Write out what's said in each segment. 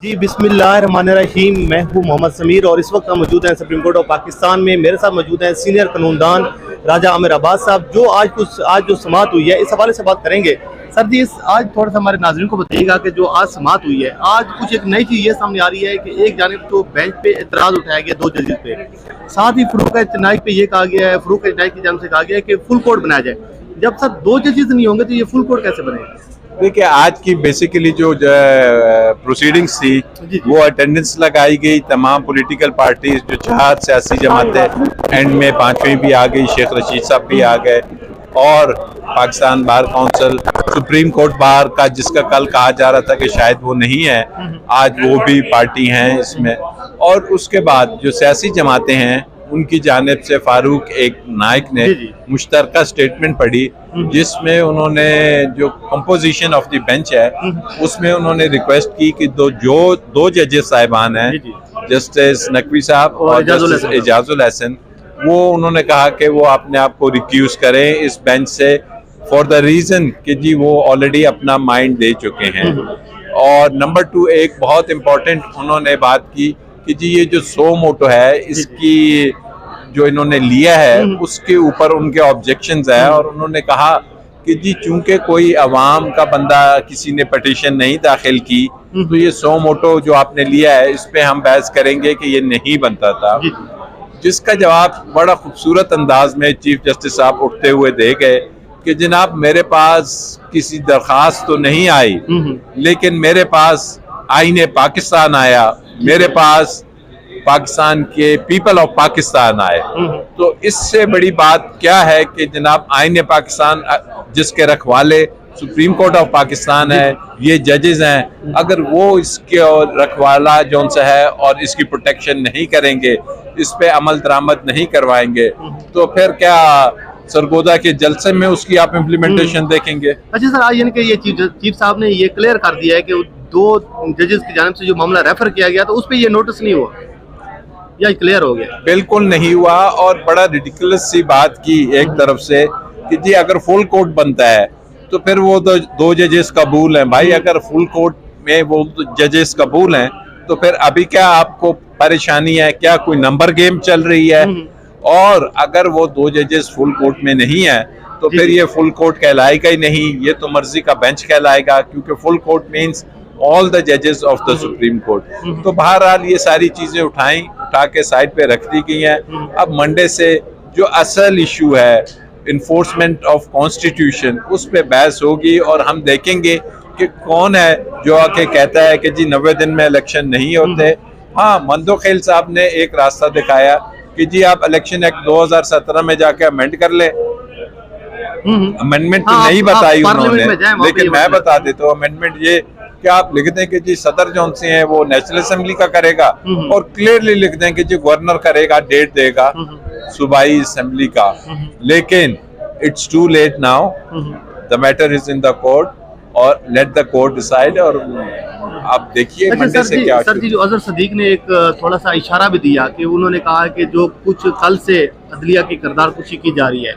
जी बिस्मिल्लाहिर्रहमानिर्रहीम। मैं हूँ मोहम्मद समीर और इस वक्त हम मौजूद हैं सुप्रीम कोर्ट ऑफ पाकिस्तान में। मेरे साथ मौजूद हैं सीनियर कानूनदान राजा आमिर अब्बास साहब, जो आज जो समाअत हुई है इस हवाले से बात करेंगे। सर जी, आज थोड़ा सा हमारे नाज़रीन को बताइएगा कि जो आज समाअत हुई है, आज कुछ एक नई चीज़ ये सामने आ रही है कि एक जानिब तो बेंच पे एतराज़ उठाया गया दो जजेस पे, साथ ही फ़रूक इनायत पे ये कहा गया है, फ़रूक इनायत की जानिब से कहा गया है कि फुल कोर्ट बनाया जाए। जब सर दो जजेस नहीं होंगे तो ये फुल कोर्ट कैसे बनेगा? देखिए, आज की बेसिकली जो प्रोसीडिंग्स थी वो अटेंडेंस लगाई गई। तमाम पॉलिटिकल पार्टीज जो 4 सियासी जमातें एंड में 5वीं भी आ गई, शेख रशीद साहब भी आ गए, और Pakistan bar council, supreme court bar का जिसका कल कहा जा रहा था कि शायद वो नहीं है, आज वो भी पार्टी हैं इसमें। और उसके बाद जो सियासी जमातें हैं उनकी जानिब से फारूक एक नाइक ने मुश्तरका स्टेटमेंट पढ़ी, जिसमें उन्होंने जो कंपोजिशन ऑफ द बेंच है उसमें उन्होंने रिक्वेस्ट की कि दो जजेस साहिबान हैं, जस्टिस नकवी साहब और जस्टिस एजाजुल हसन, वो उन्होंने कहा कि वो अपने आप को रिक्यूज करें इस बेंच से फॉर द रीज़न कि जी वो ऑलरेडी अपना माइंड दे चुके हैं। और नंबर 2, एक बहुत इम्पोर्टेंट उन्होंने बात की कि जी ये जो सो मोटो है इसकी जो इन्होंने लिया है उसके ऊपर उनके ऑब्जेक्शंस है, और उन्होंने कहा कि जी चूंकि कोई अवाम का बंदा किसी ने पटिशन नहीं दाखिल की तो ये सो मोटो जो आपने लिया है इस पे हम बहस करेंगे कि ये नहीं बनता था। जिसका जवाब बड़ा खूबसूरत अंदाज में चीफ जस्टिस साहब उठते हुए दे गए कि जनाब मेरे पास किसी दरख्वास्त तो नहीं आई, लेकिन मेरे पास आईने पाकिस्तान आया, मेरे पास पाकिस्तान के पीपल ऑफ पाकिस्तान आए। तो इससे बड़ी बात क्या है कि जनाब आईने पाकिस्तान जिसके रखवाले सुप्रीम कोर्ट ऑफ पाकिस्तान है, ये जजेस हैं, अगर वो इसके रखवाला जौन सा है और इसकी प्रोटेक्शन नहीं करेंगे, इस पे अमल दरामद नहीं करवाएंगे, तो फिर क्या सरगोदा के जलसे में उसकी आप इम्प्लीमेंटेशन देखेंगे? अच्छा सर, आज यानी कि ये चीफ साहब ने ये क्लियर कर दिया है कि दो जजेस की जानिब से जो मामला रेफर किया गया था उस पर ये नोटिस नहीं हुआ, या क्लियर हो गया? बिल्कुल नहीं हुआ, और बड़ा रिडिकुलस सी बात की एक तरफ से कि जी अगर फुल कोर्ट बनता है तो फिर वो दो जजेस कबूल हैं। भाई अगर फुल कोर्ट में वो जजेस कबूल हैं तो फिर अभी क्या आपको परेशानी है? क्या कोई नंबर गेम चल रही है? और अगर वो दो जजेस फुल कोर्ट में नहीं है तो फिर ये फुल कोर्ट कहलाएगा ही नहीं, ये तो मर्जी का बेंच कहलाएगा, क्योंकि full court means all the जजेस ऑफ द सुप्रीम कोर्ट। तो बहरहाल ये सारी चीजें उठा के साइड पे रख दी गई हैं। अब मंडे से जो असल इशू है इन्फोर्समेंट ऑफ कॉन्स्टिट्यूशन, उस पे बहस होगी और हम देखेंगे कि कौन है जो आके कहता है कि जी 90 दिन में इलेक्शन नहीं होते। हाँ, मंदो खेल साहब ने एक रास्ता दिखाया कि जी आप इलेक्शन एक्ट 2017 में जाके अमेंड कर ले। अमेंडमेंट तो नहीं बताई उन्होंने, लेकिन मैं बता देता हूँ अमेंडमेंट ये कि आप लिख दें कि जी सदर जौन से हैं वो नेशनल असेंबली का करेगा, और क्लियरली लिख दें कि जी गवर्नर करेगा, डेट देगा सूबाई असेंबली का। लेकिन it's too late now, the matter is in the court और लेट द कोर्ट डिसाइड। और आप देखिए मंडे से क्या। सर जी, जो अजहर सदीक ने एक थोड़ा सा इशारा भी दिया कि उन्होंने कहा कि जो कुछ कल से अदलिया की किरदार कुशी की जा रही है,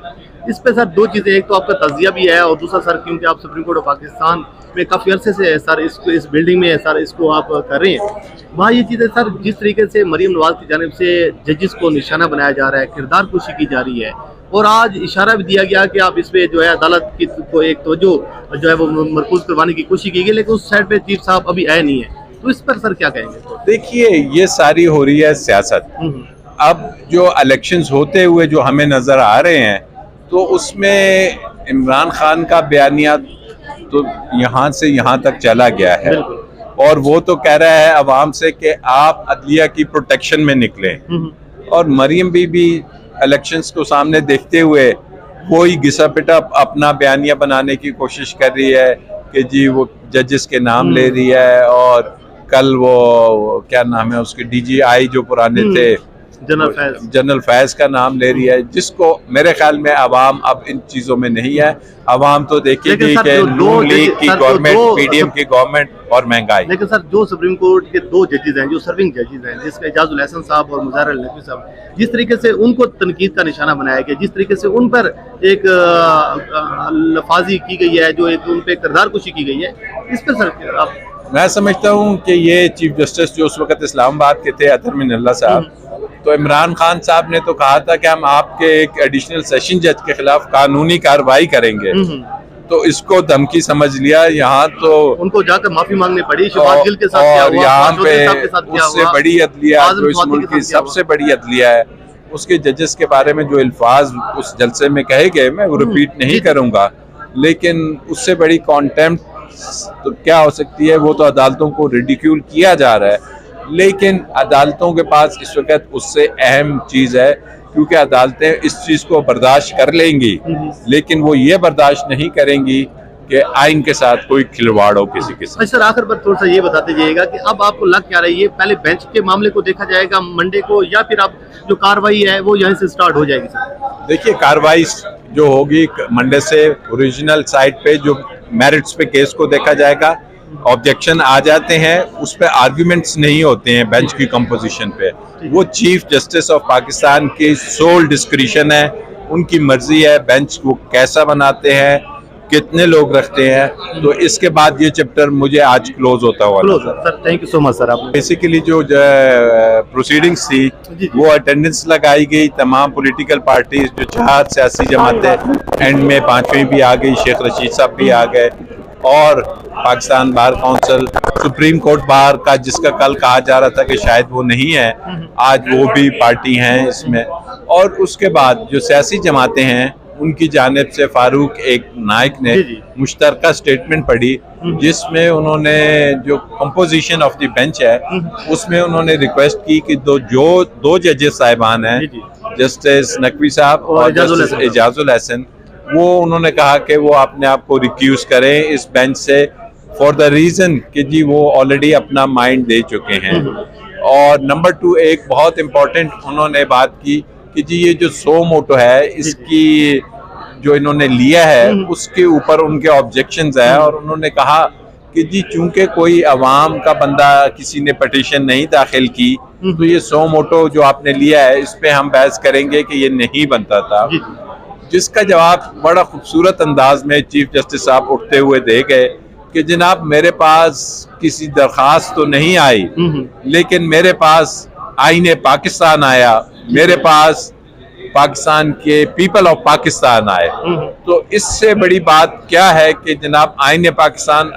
इस पे सर दो चीज़ें, एक तो आपका तजिया भी है और दूसरा सर क्योंकि आप सुप्रीम कोर्ट ऑफ पाकिस्तान में काफ़ी अरसे से सर इस बिल्डिंग में सर इसको आप कर रहे हैं, वहाँ ये चीज़ें सर जिस तरीके से मरीम नवाज की जानिब से जजेस को निशाना बनाया जा रहा है, किरदार कुशी की जा रही है, और आज इशारा भी दिया गया कि आप इस पे जो है अदालत की को एक तवज्जो जो है वो मरकूज करवाने की कोशिश की गई, लेकिन उस साइड पे चीफ साहब अभी आए नहीं है, तो इस पर सर क्या कहेंगे? देखिए, ये सारी हो रही है सियासत। अब जो इलेक्शंस होते हुए जो हमें नजर आ रहे हैं, तो उसमें इमरान खान का बयानिया तो यहाँ से यहाँ तक चला गया है, और वो तो कह रहा है अवाम से कि आप अदलिया की प्रोटेक्शन में निकलें, और मरियम बीबी इलेक्शंस को सामने देखते हुए कोई घिसा पिटा अपना बयानिया बनाने की कोशिश कर रही है कि जी वो जजेस के नाम ले रही है, और कल वो क्या नाम है उसके DGI जो पुराने थे जनरल फैज का नाम ले रही है, जिसको मेरे ख्याल में अवाम अब इन चीजों में नहीं है। अवाम तो देखेगी कि नून लीग की गवर्नमेंट, PDM की गवर्नमेंट और महंगाई। लेकिन सर जो सुप्रीम कोर्ट के दो जजेस हैं, जो सर्विंग जजेस हैं, जिसके एजाजुल हसन साहब और मुज़ाहिर नकवी साहब, जिस तरीके से उनको तनकीद का निशाना बनाया गया, जिस तरीके से उन पर एक लफाजी की गई है, जो एक उन पर किरदार कुशी की गई है, इस पर सर आप मैं समझता हूँ कि ये चीफ जस्टिस जो उस वक्त इस्लामाबाद के थे अतर मिनल्ला साहब, तो इमरान खान साहब ने तो कहा था कि हम आपके एक एडिशनल सेशन जज के खिलाफ कानूनी कार्रवाई करेंगे, तो इसको धमकी समझ लिया। यहाँ तो उनको जाकर माफी मांगनी पड़ी शहबाज गिल के साथ, क्या और हुआ, यहाँ बाजवा पे साहब के साथ क्या उससे हुआ, बड़ी अदलिया आजम जो इस स्वाति मुल्क के की साथ क्या सबसे बड़ी अदलिया है, उसके जजेस के बारे में जो अल्फाज उस जलसे में कहे गए मैं वो रिपीट नहीं करूंगा, लेकिन उससे बड़ी कॉन्टेम्प्ट तो क्या हो सकती है। वो तो अदालतों को रिडिक्यूल किया जा रहा है, लेकिन अदालतों के पास इस वक्त उससे अहम चीज़ है, क्योंकि अदालतें इस चीज़ को बर्दाश्त कर लेंगी, लेकिन वो ये बर्दाश्त नहीं करेंगी कि आइन के साथ कोई खिलवाड़ हो किसी के साथ। सर आखिर पर थोड़ा सा ये बताते जाइएगा कि अब आपको लग क्या रही है, पहले बेंच के मामले को देखा जाएगा मंडे को, या फिर अब जो कार्रवाई है वो यहाँ से स्टार्ट हो जाएगी? सर देखिए, कार्रवाई जो होगी मंडे से ओरिजिनल साइट पे जो मेरिट्स पे केस को देखा जाएगा, ऑब्जेक्शन आ जाते हैं उस पर आर्ग्यूमेंट्स नहीं होते हैं बेंच की कंपोजिशन पे, वो चीफ जस्टिस ऑफ पाकिस्तान की सोल डिस्क्रिशन है, उनकी मर्जी है बेंच को कैसा बनाते हैं, कितने लोग रखते हैं। तो इसके बाद ये चैप्टर मुझे आज क्लोज होता हुआ नजर। Sir thank you so much sir. आपने बेसिकली जो प्रोसीडिंग्स थी वो अटेंडेंस लगाई गई, तमाम पॉलिटिकल पार्टीज जो 4 सियासी जमातें, एंड में 5वीं भी आ गई, शेख रशीद साहब भी आ गए, और Pakistan bar council, supreme court bar का जिसका कल कहा जा रहा था कि शायद वो नहीं है, आज वो भी पार्टी हैं इसमें। और उसके बाद जो सियासी जमातें हैं उनकी जानिब से फारूक एक नाइक ने मुश्तरका स्टेटमेंट पढ़ी, जिसमें उन्होंने जो कंपोजिशन ऑफ द बेंच है उसमें उन्होंने रिक्वेस्ट की कि दो जजेस साहिबान हैं, जस्टिस नकवी साहब और जस्टिस एजाजुल हसन, वो उन्होंने कहा कि वो अपने आप को रिक्यूज करें इस बेंच से फॉर द रीज़न कि जी वो ऑलरेडी अपना माइंड दे चुके हैं। और नंबर 2 एक बहुत इम्पोर्टेंट उन्होंने बात की कि जी ये जो सो मोटो है इसकी जो इन्होंने लिया है उसके ऊपर उनके ऑब्जेक्शंस है, और उन्होंने कहा कि जी चूंकि कोई अवाम का बंदा किसी ने पटिशन नहीं दाखिल की, तो ये सो मोटो जो आपने लिया है इस पे हम बहस करेंगे कि ये नहीं बनता था। जिसका जवाब बड़ा खूबसूरत अंदाज में चीफ जस्टिस साहब उठते हुए दे गए कि जनाब मेरे पास किसी दरख्वास्त तो नहीं आई, लेकिन मेरे पास आईने पाकिस्तान आया, मेरे पास पाकिस्तान के पीपल ऑफ पाकिस्तान आए। तो इससे बड़ी बात क्या है कि जनाब आईने पाकिस्तान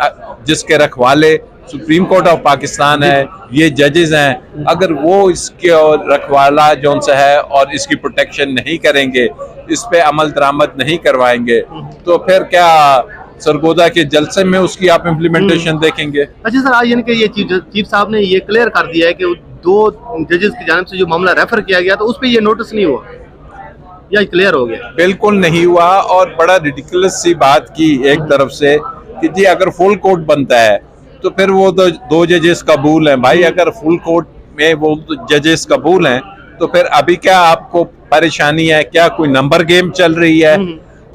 जिसके रखवाले सुप्रीम कोर्ट ऑफ पाकिस्तान है, ये जजेस हैं, अगर वो इसके रखवाला जौन सा है और इसकी प्रोटेक्शन नहीं करेंगे, इस पे अमल दरामद नहीं करवाएंगे, तो फिर क्या सरगोदा के जलसे में उसकी आप इम्प्लीमेंटेशन देखेंगे? अच्छा सर, आज यानी कि ये चीफ साहब ने ये क्लियर कर दिया है कि 2 जजेस की जानिब से जो मामला रेफर किया गया तो उस पर ये नोटिस नहीं हुआ, या क्लियर हो गया? बिल्कुल नहीं हुआ, और बड़ा रिडिकुलस सी बात की एक तरफ से कि जी अगर फुल कोर्ट बनता है तो फिर वो 2 जजेस कबूल हैं। भाई अगर फुल कोर्ट में वो जजेस कबूल हैं तो फिर अभी क्या आपको परेशानी है? क्या कोई नंबर गेम चल रही है?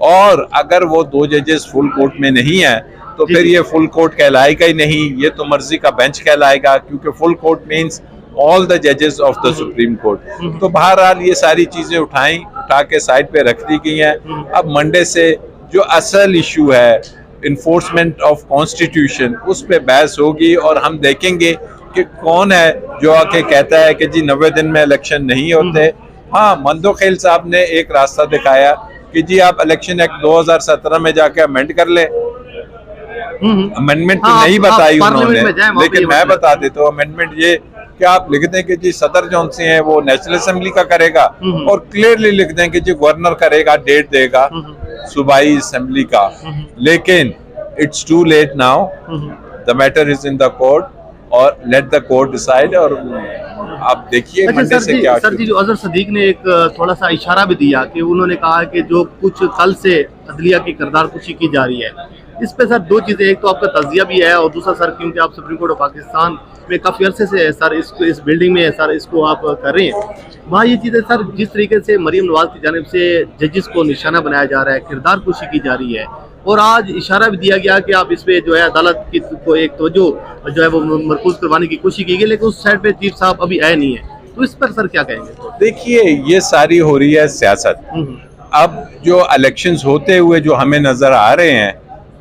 और अगर वो 2 जजेस फुल कोर्ट में नहीं है तो फिर ये फुल कोर्ट कहलाएगा ही नहीं, ये तो मर्जी का बेंच कहलाएगा, क्योंकि full court means all the जजेस ऑफ द सुप्रीम कोर्ट। तो बहरहाल ये सारी चीजें उठा के साइड पे रख दी गई हैं। अब मंडे से जो असल इशू है इन्फोर्समेंट ऑफ कॉन्स्टिट्यूशन, उस पे बहस होगी, और हम देखेंगे कि कौन है जो आके कहता है कि जी 90 दिन में इलेक्शन नहीं होते। हाँ, मंदोखेल साहब ने एक रास्ता दिखाया कि जी आप इलेक्शन एक्ट 2017 में जाके अमेंड कर ले। अमेंडमेंट तो नहीं बताई उन्होंने, लेकिन मैं बता देता हूँ अमेंडमेंट ये कि आप लिख दें कि जी सदर जौन से हैं वो नेशनल असेंबली का करेगा, और क्लियरली लिख दें कि जी गवर्नर करेगा, डेट देगा सूबाई असेंबली का। लेकिन it's too late now, the matter is in the court, और लेट द कोर्ट डिसाइड। और आप देखिए मंडे से क्या। सर जी, जो अजहर सदीक ने एक थोड़ा सा इशारा भी दिया कि उन्होंने कहा कि जो कुछ कल से अदलिया की किरदार कुशी की जा रही है, इस पे सर 2 चीजें, एक तो आपका तजिया भी है, और दूसरा सर क्योंकि आप सुप्रीम कोर्ट ऑफ पाकिस्तान में काफी अरसे से सर इस बिल्डिंग में सर इसको आप कर रहे हैं, वहाँ ये चीजें सर जिस तरीके से मरीम नवाज की जानिब से जजेस को निशाना बनाया जा रहा है, किरदार कुशी की जा रही है, और आज इशारा भी दिया गया कि आप इस पे जो है अदालत की को एक तवज्जो जो है वो मरकूज करवाने की कोशिश की गई, लेकिन उस साइड पे चीफ साहब अभी आए नहीं है, तो इस पर सर क्या कहेंगे? देखिए, ये सारी हो रही है सियासत। अब जो इलेक्शंस होते हुए जो हमें नजर आ रहे हैं,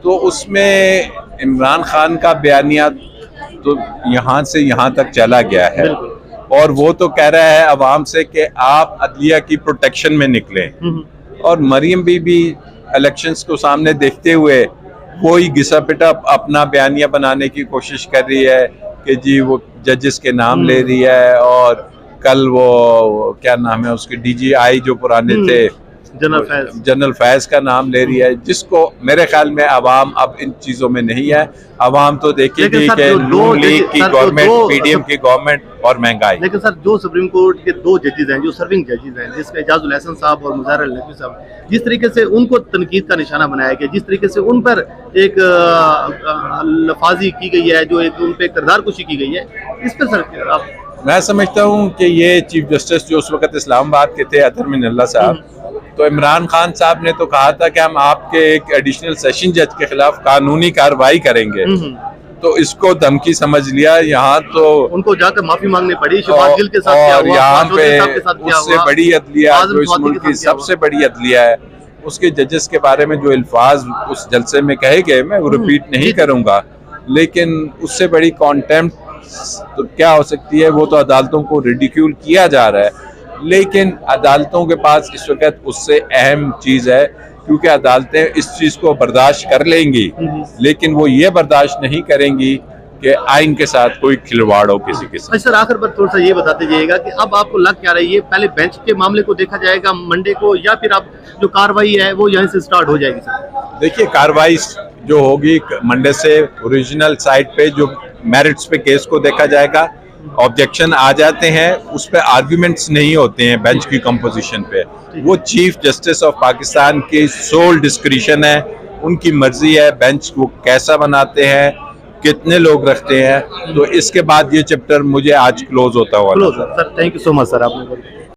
तो उसमें इमरान खान का बयानिया तो यहाँ से यहाँ तक चला गया है। बिल्कुल। और वो तो कह रहा है अवाम से कि आप अदलिया की प्रोटेक्शन में निकलें। और मरियम बीबी इलेक्शंस को सामने देखते हुए वही घिसा पिटा अपना बयानिया बनाने की कोशिश कर रही है कि जी वो जजेस के नाम ले रही है, और कल वो क्या नाम है उसके DGI जो पुराने थे जनरल फैज का नाम ले रही है, जिसको मेरे ख्याल में अवाम अब इन चीजों में नहीं है। अवाम तो देखेगी कि नून लीग की गवर्नमेंट, PDM की गवर्नमेंट और महंगाई। लेकिन सर जो सुप्रीम कोर्ट के 2 जजेस हैं, जो सर्विंग जजेस हैं, जिसमें एजाजुल हसन साहब और मुज़ाहिर अल नकवी साहब, जिस तरीके से उनको तनकीद का निशाना बनाया गया, जिस तरीके से उन पर एक लफाजी की गई है, जो एक उन पर किरदार कुशी की गई है, इस पर सर आप? मैं समझता हूँ कि ये चीफ जस्टिस जो उस वक्त इस्लामाबाद के थे अतर मिनल्ला साहब, तो इमरान खान साहब ने तो कहा था कि हम आपके एक एडिशनल सेशन जज के खिलाफ कानूनी कार्रवाई करेंगे, तो इसको धमकी समझ लिया। यहाँ तो उनको जाकर माफी मांगनी पड़ी शहबाज गिल के साथ, और यहाँ पे उससे बड़ी अदलिया जो इस मुल्क की सबसे बड़ी अदलिया है, उसके जजेस के बारे में जो अल्फाज उस जलसे में कहे गए, मैं वो रिपीट नहीं करूंगा, लेकिन उससे बड़ी कॉन्टेम्प्ट तो क्या हो सकती है। वो तो अदालतों को रिडिक्यूल किया जा रहा है, लेकिन अदालतों के पास इस वक्त उससे अहम चीज है, क्योंकि अदालतें इस चीज को बर्दाश्त कर लेंगी, लेकिन वो ये बर्दाश्त नहीं करेंगी कि आइन के साथ कोई खिलवाड़ हो किसी के साथ। सर आखिर पर थोड़ा सा ये बताते जाइएगा कि अब आपको लग क्या रही है, पहले बेंच के मामले को देखा जाएगा मंडे को, या फिर आप जो कार्रवाई है वो यहाँ से स्टार्ट हो जाएगी? सर देखिए, कार्रवाई जो होगी मंडे से ओरिजिनल साइट पे जो मेरिट्स पे केस को देखा जाएगा। ऑब्जेक्शन आ जाते हैं, उस पर आर्ग्यूमेंट्स नहीं होते हैं बेंच की कंपोजिशन पे। वो चीफ जस्टिस ऑफ पाकिस्तान की सोल डिस्क्रिशन है, उनकी मर्जी है बेंच वो कैसा बनाते हैं, कितने लोग रखते हैं। तो इसके बाद ये चैप्टर मुझे आज क्लोज होता हुआ। Sir thank you so much sir, आपने